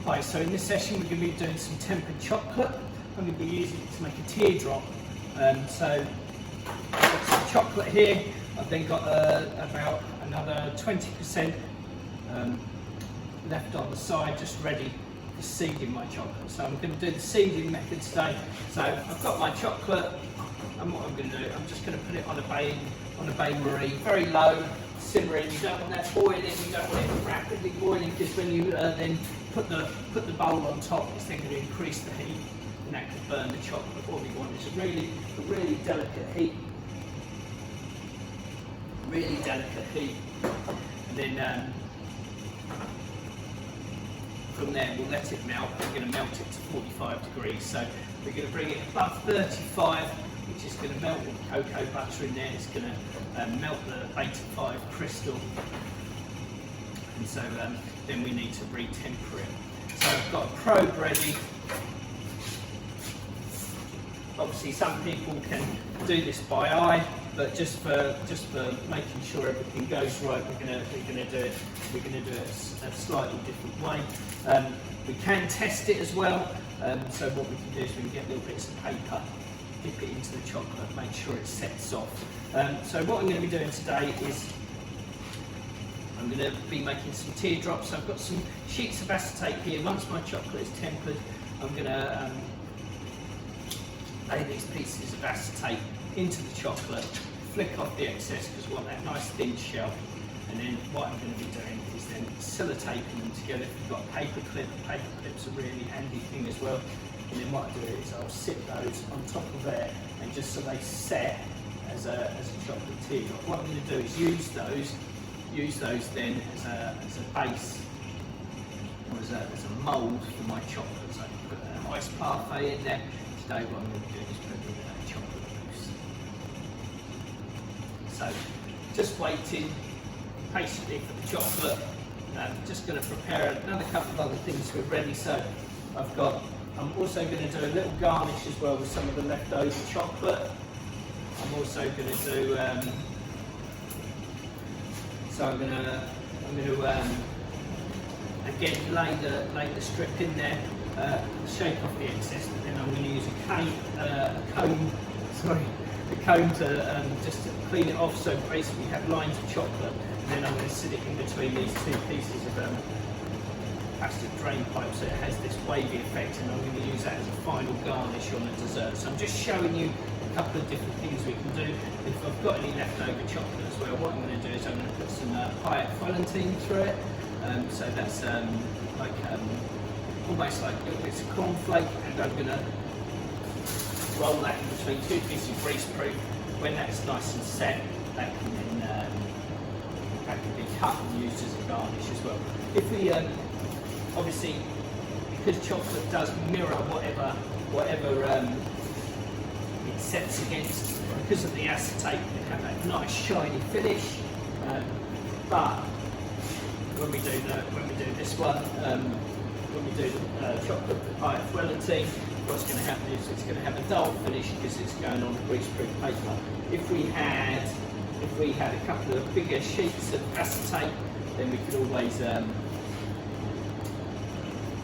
Hi, so in this session we're going to be doing some tempered chocolate. I'm going to be using it to make a teardrop. So I've got some chocolate here. I've then got about another 20% left on the side, just ready for seeding my chocolate. So I'm going to do the seeding method today. So I've got my chocolate, and what I'm going to do, I'm just going to put it on a bain-marie, very low, simmering. You don't want that boiling. You don't want it rapidly boiling, because when you then put the bowl on top, it's then going to increase the heat, and that could burn the chocolate. What we want is a really delicate heat, and then from there we'll let it melt. We're going to melt it to 45 degrees. So we're going to bring it above 35, which is going to melt all the cocoa butter in there. It's going to melt the beta 5 crystal, and so then we need to re-temper it. So I've got a probe ready. Obviously, some people can do this by eye, but just for making sure everything goes right, we're going to do it a slightly different way. We can test it as well. So what we can do is we can get little bits of paper, dip it into the chocolate, make sure it sets off. So what I'm going to be doing today is I'm going to be making some teardrops. I've got some sheets of acetate here. Once my chocolate is tempered, I'm going to lay these pieces of acetate into the chocolate, flick off the excess because we want that nice thin shell. And then what I'm going to be doing is then sellotaping them together. If you've got a paper clip are a really handy thing as well. And then what I do is I'll sit those on top of there, and just so they set as a chocolate teardrop. What I'm going to do is use those then as a base, or as a mould for my chocolate. So I can put a nice parfait in there. Today what I'm going to do is put in a chocolate mousse. So just waiting patiently for the chocolate. I'm just going to prepare another couple of other things we're ready. So I'm also going to do a little garnish as well with some of the leftover chocolate. I'm also going to do I'm going to again lay the strip in there, shake off the excess, but then I'm going to use a comb to just to clean it off. So basically we have lines of chocolate, and then I'm going to sit it in between these two pieces of plastic drain pipe, so it has this wavy effect, and I'm going to use that as a final garnish on the dessert. So I'm just showing you a couple of different things we can do. If I've got any leftover chocolate as well, what I'm going to do is I'm going to put some Hayat Florentine through it. So that's almost like little bits of cornflake, and I'm going to roll that in between two pieces of greaseproof. When that's nice and set, that can then be cut and used as a garnish as well. If we obviously, because chocolate does mirror whatever it sets against, because of the acetate, we have that nice shiny finish. But when we do this one, when we do the chocolate with Hayat Florentine, what's going to happen is it's going to have a dull finish because it's going on a greaseproof paper. If we had a couple of bigger sheets of acetate, then we could always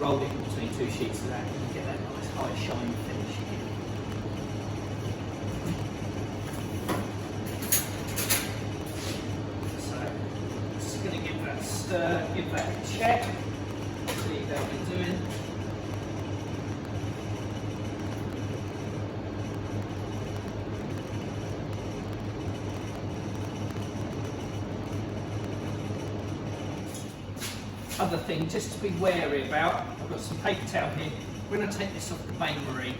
roll it in between two sheets of that, and you get that nice high shiny finish again. So just going to give that a stir, give that a check, see how we're doing. Other thing just to be wary about, I've got some paper towel here. When I take this off the bain-marie,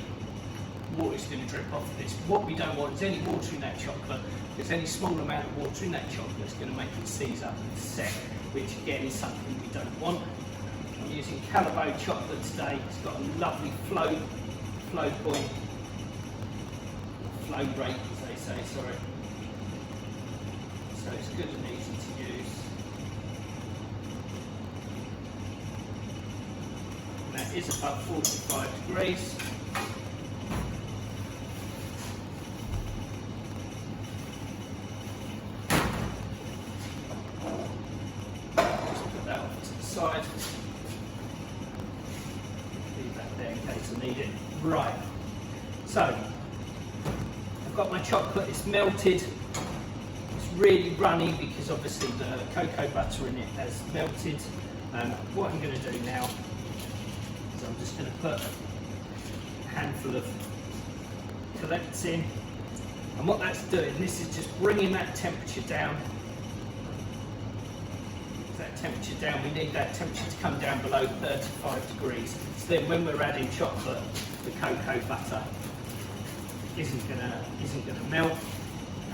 water is going to drip off this. What we don't want is any water in that chocolate, because any small amount of water in that chocolate is going to make it seize up and set, which again is something we don't want. I'm using Callebaut chocolate today. It's got a lovely flow point, flow rate as they say, sorry. So it's good and easy to use. That is about 45 degrees. Just put that off to the side. in case I need it. Right, so I've got my chocolate, it's melted. It's really runny because obviously the cocoa butter in it has melted. What I'm going to do now is I'm just going to put a handful of collects in, and what that's doing, this is just bringing that temperature down. We need that temperature to come down below 35 degrees. So then when we're adding chocolate, the cocoa butter isn't gonna melt,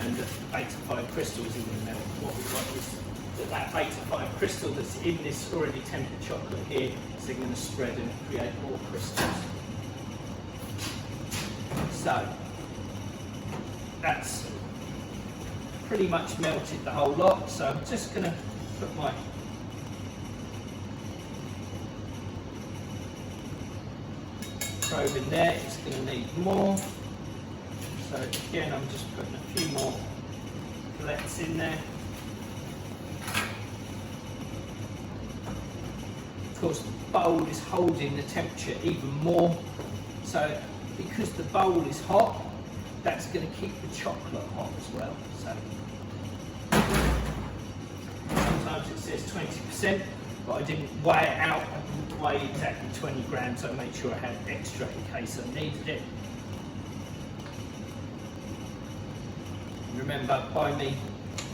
and the beta 5 crystal isn't going to melt. What we want is that beta 5 crystal that's in this already tempered chocolate here is then going to spread and create more crystals. So that's pretty much melted the whole lot. So I'm just going to put my probe in there. It's going to need more. So again, I'm just putting a few more collects in there. Of course, the bowl is holding the temperature even more. So because the bowl is hot, that's going to keep the chocolate hot as well. So sometimes it says 20%, but I didn't weigh it out. I didn't weigh exactly 20 grams. I made sure I had extra in case I needed it. Remember, by me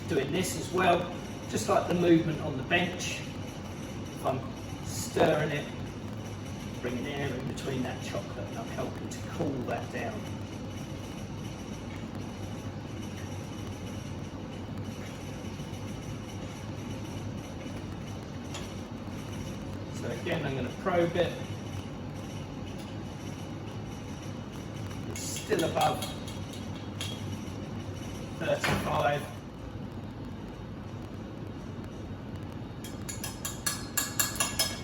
doing this as well, just like the movement on the bench, if I'm stirring it, bringing air in between that chocolate, and I'm helping to cool that down. So again, I'm going to probe it. It's still above 35.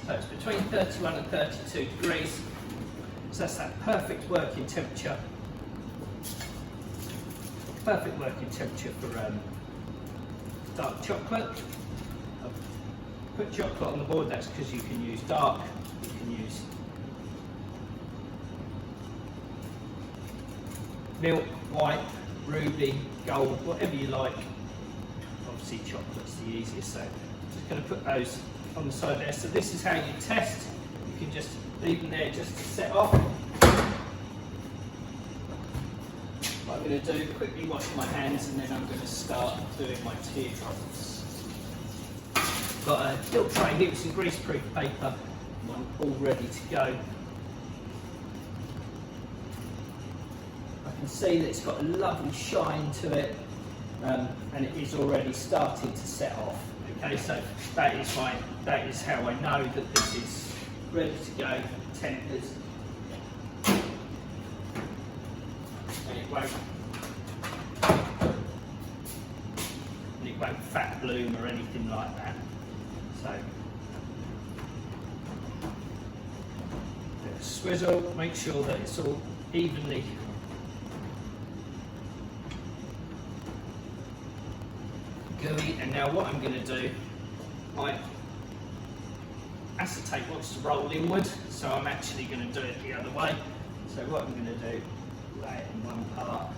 So it's between 31 and 32 degrees. So that's that perfect working temperature. Perfect working temperature for dark chocolate. I've put chocolate on the board, that's because you can use dark, you can use milk, white, ruby, gold, whatever you like. Obviously chocolate's the easiest, so I'm just going to put those on the side there. So this is how you test. You can just leave them there just to set off. What I'm going to do, quickly wash my hands, and then I'm going to start doing my teardrops. Got a gilt tray here with some greaseproof paper, one all ready to go. You can see that it's got a lovely shine to it, and it is already starting to set off. Okay, so that is how I know that this is ready to go, tempered, and it won't fat bloom or anything like that. So swizzle, make sure that it's all evenly gooey. And now what I'm going to do, my acetate wants to roll inward, so I'm actually going to do it the other way. So what I'm going to do, lay it in one part.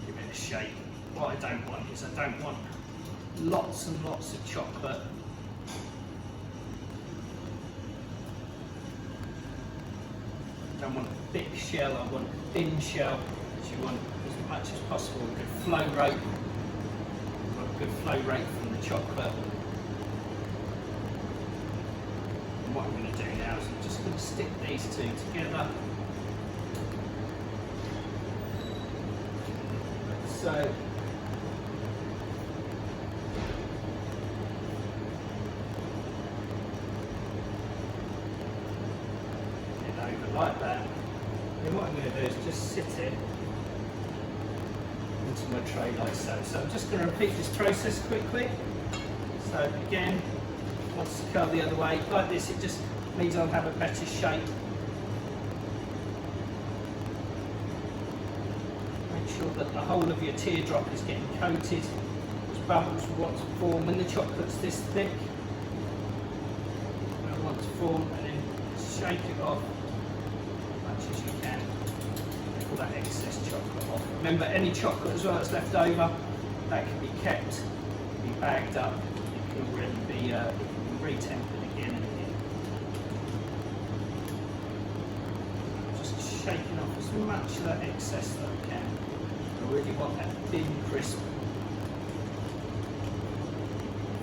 Give it a shape. What I don't want is I don't want lots and lots of chocolate. I don't want a thick shell, I want a thin shell, because you want as much as possible a good flow rate. A good flow rate from the chocolate. And what I'm going to do now is I'm just going to stick these two together. So like that. Then what I'm going to do is just sit it into my tray like so. So I'm just going to repeat this process quickly. So again, once to curl the other way, like this, it just means I'll have a better shape. Make sure that the whole of your teardrop is getting coated as bubbles will want to form when the chocolate's this thick. They'll want to form, and then shake it off as much as you can. All that excess chocolate off. Remember, any chocolate as well that's left over, that can be kept, be bagged up. It can already be re-tempered again and again. Just shaking off as much of that excess that I can. I really want that thin, crisp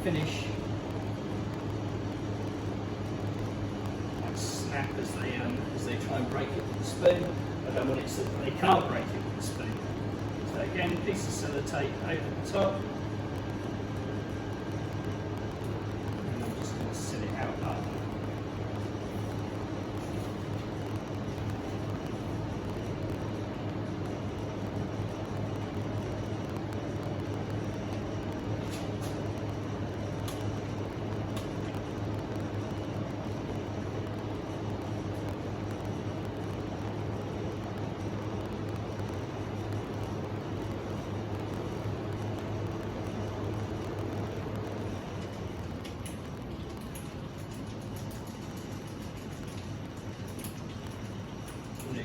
finish. And snap as they try and break it with the spoon. I don't want it so that they can't break it with the spoon. So again, piece of sellotape over the top. And I'm just going to set it out up.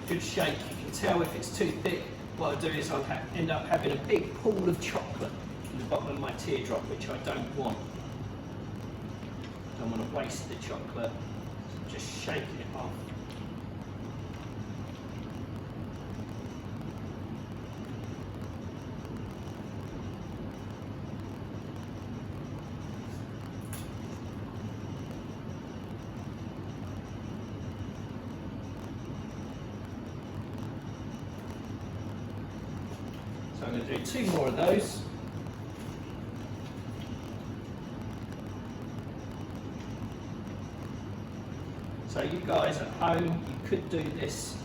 Good shake. You can tell if it's too thick. What I'll do is I'll end up having a big pool of chocolate in the bottom of my teardrop, which I don't want. Don't want to waste the chocolate. So just shaking it off. So I'm going to do 2 more of those. So you guys at home, you could do this.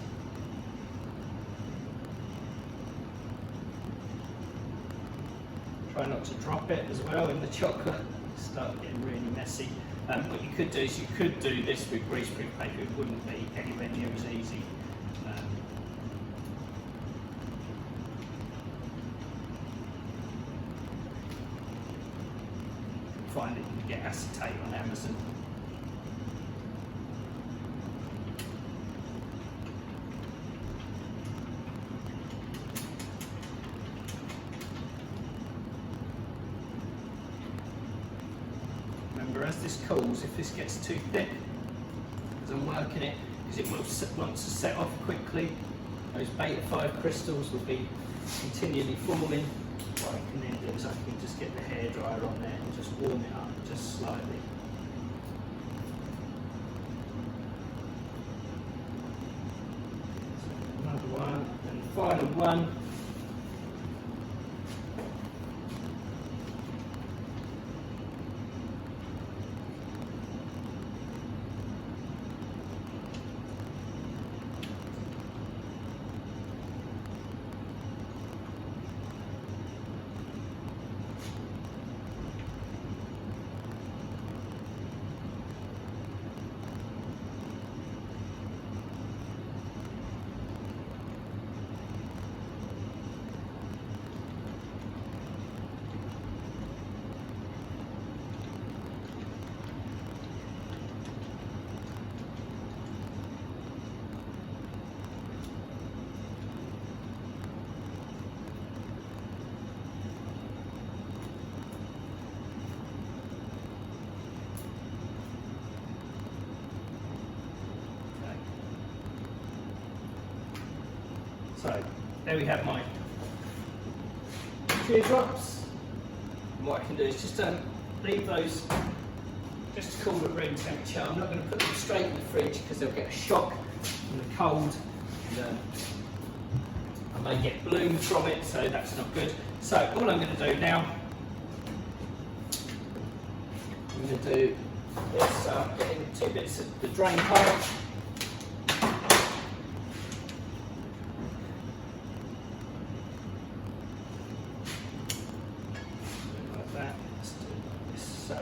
Try not to drop it as well in the chocolate. Start getting really messy. What you could do is you could do this with greaseproof paper. It wouldn't be anywhere near as easy. Find that you can get acetate on Amazon. Remember, as this cools, if this gets too thick, as I'm working it, because it will want to set off quickly, those beta 5 crystals will be continually forming. What I can then do is I can just get the hairdryer on there and just warm it up just slightly. So another one, and the final one. So there we have my teardrops. And what I can do is just leave those just to cool at room temperature. I'm not going to put them straight in the fridge because they'll get a shock from the cold. And, I may get bloom from it, so that's not good. So all I'm going to do now, I'm going to do this. I'm getting 2 bits of the drain pipe. So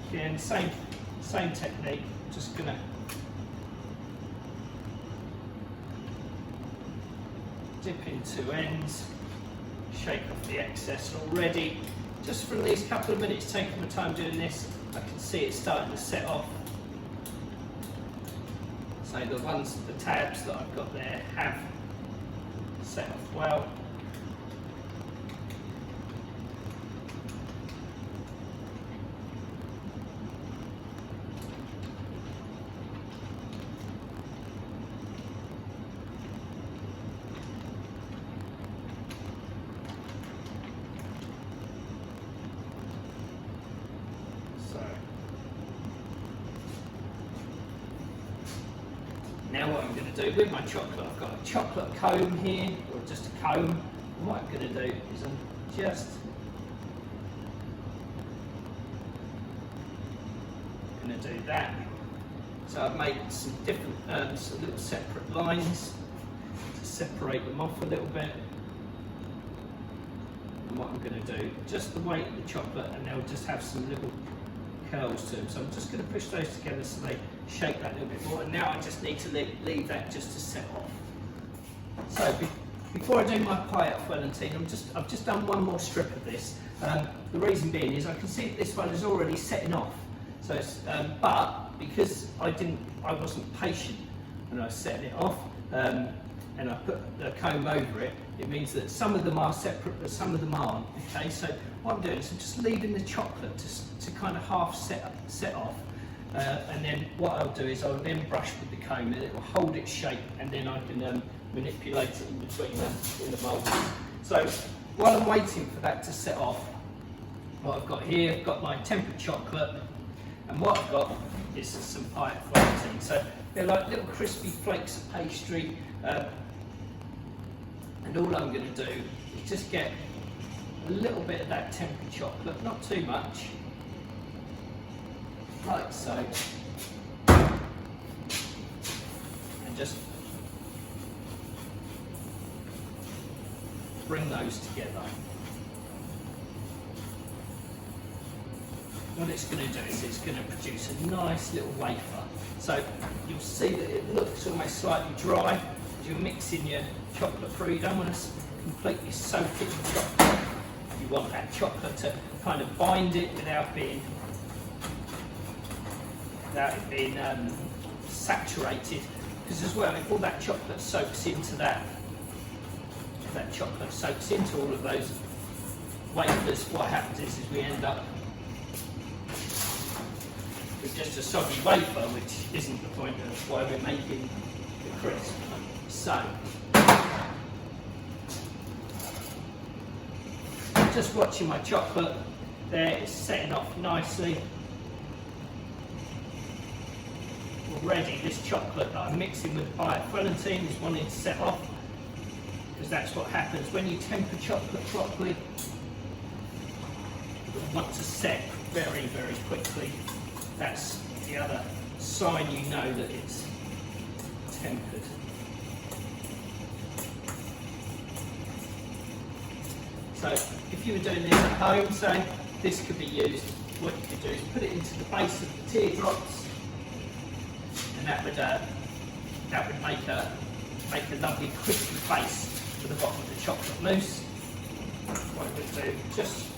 again, same technique, just gonna dip in 2 ends, shake off the excess already. Just from these couple of minutes taking my time doing this, I can see it's starting to set off. So the tabs that I've got there have set off well. Now what I'm going to do with my chocolate, I've got a chocolate comb here, or just a comb. And what I'm going to do is I'm just going to do that. So I've made some different, some little separate lines to separate them off a little bit. And what I'm going to do, just the weight of the chocolate, and they'll just have some little curls to them. So I'm just going to push those together so they shake that a little bit more. And now I just need to leave that just to set off. So before I do my pie at Florentine, I've just done one more strip of this. The reason being is I can see that this one is already setting off. So it's, but because I wasn't patient when I was setting it off, and I put the comb over it, it means that some of them are separate, but some of them aren't. Okay, so what I'm doing is I'm just leaving the chocolate to kind of half set off, and then what I'll do is I'll then brush with the comb, and it will hold its shape, and then I can manipulate it in between the moulds. So while I'm waiting for that to set off, what I've got here, I've got my tempered chocolate, and what I've got is some pie at Florentine. So they're like little crispy flakes of pastry. And all I'm going to do is just get a little bit of that tempered chocolate, not too much, like so, and just bring those together. What it's going to do is it's going to produce a nice little wafer. So you'll see that it looks almost slightly dry. You're mixing your chocolate through. You don't want to completely soak it in chocolate. You want that chocolate to kind of bind it without it being saturated. Because as well, if all that chocolate soaks into that chocolate soaks into all of those wafers, what happens is we end up with just a soggy wafer, which isn't the point of why we're making the crisp. So, just watching my chocolate there, it's setting off nicely. Already this chocolate that I'm mixing with pie at Florentine is wanting to set off, because that's what happens when you temper chocolate properly. You want to set very, very quickly. That's the other sign you know that it's tempered. So if you were doing this at home, say, this could be used. What you could do is put it into the base of the teardrops, and that would make a lovely crispy base for the bottom of the chocolate mousse. What we do, just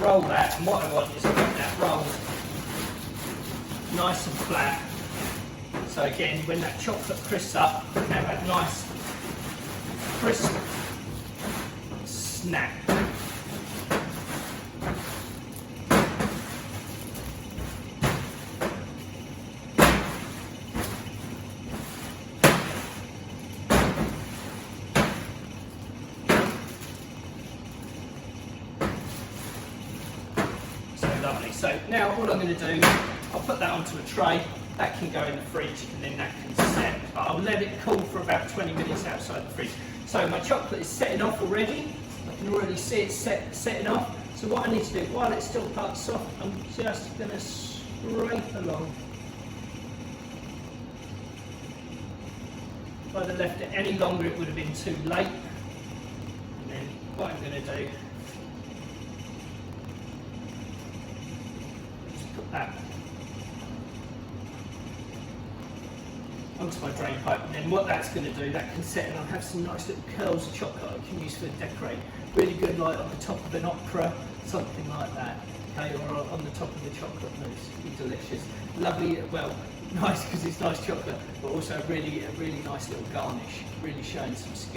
roll that, and what I want is I want that rolled nice and flat. So again, when that chocolate crisps up, you have that nice crisp snap. Lovely. So now all I'm going to do, I'll put that onto a tray, that can go in the fridge, and then that can set. But I'll let it cool for about 20 minutes outside the fridge. So my chocolate is setting off already. I can already see it setting off. So what I need to do, while it's still quite soft, I'm just going to scrape along. If I'd have left it any longer, it would have been too late. And then what I'm going to do, just put that onto my drain pipe, and then what that's going to do, that can set, and I'll have some nice little curls of chocolate I can use for decorate. Really good, like on the top of an opera, something like that. Okay, or on the top of the chocolate mousse. It'd be delicious. Lovely, well, nice because it's nice chocolate, but also a really nice little garnish, really showing some skill.